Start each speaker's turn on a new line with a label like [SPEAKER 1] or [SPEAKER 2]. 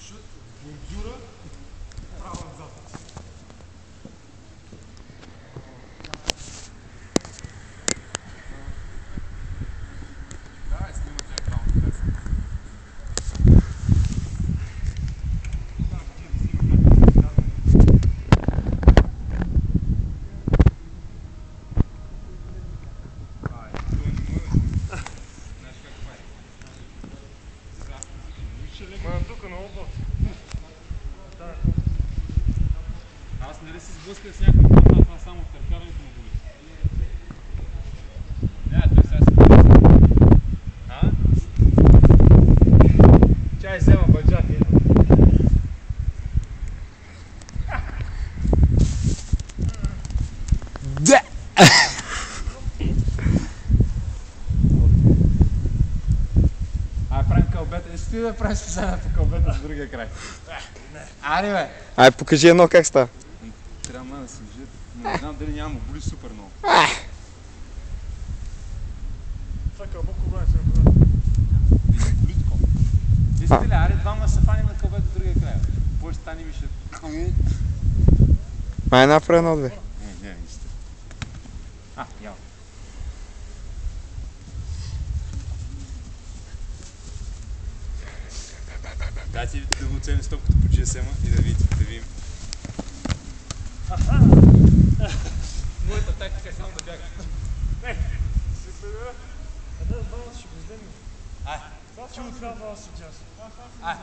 [SPEAKER 1] Шут, бордюра, право назад. Давай снимам тя право назад. Тук на облак. Аз нали се сблъсках с някой път, това само в търкарането му боли. Не, той сега се боли. А? Чай взема баджак,
[SPEAKER 2] Да!
[SPEAKER 1] Правим кълбета. Искаш ти да правим специалната кълбета с другия край? Аре бе!
[SPEAKER 2] Ай, покажи едно как става.
[SPEAKER 1] Трябва да се лежи. Не знам дали няма му боли супер много. Това кълбоко време се направи. Не боли такова. Искате ли? Аре двама се фаним на кълбета с другия край. Какво ще стане ми ще...
[SPEAKER 2] Май направи едно-две.
[SPEAKER 1] Не, истина. Ял. Дайте да го оценим стопката по GSM-а и да видим. Моята тактика е само да бяга. Не! Супер, бе! Да, баланс ще го издемим. Че му трябва баланс от джаз. Аха!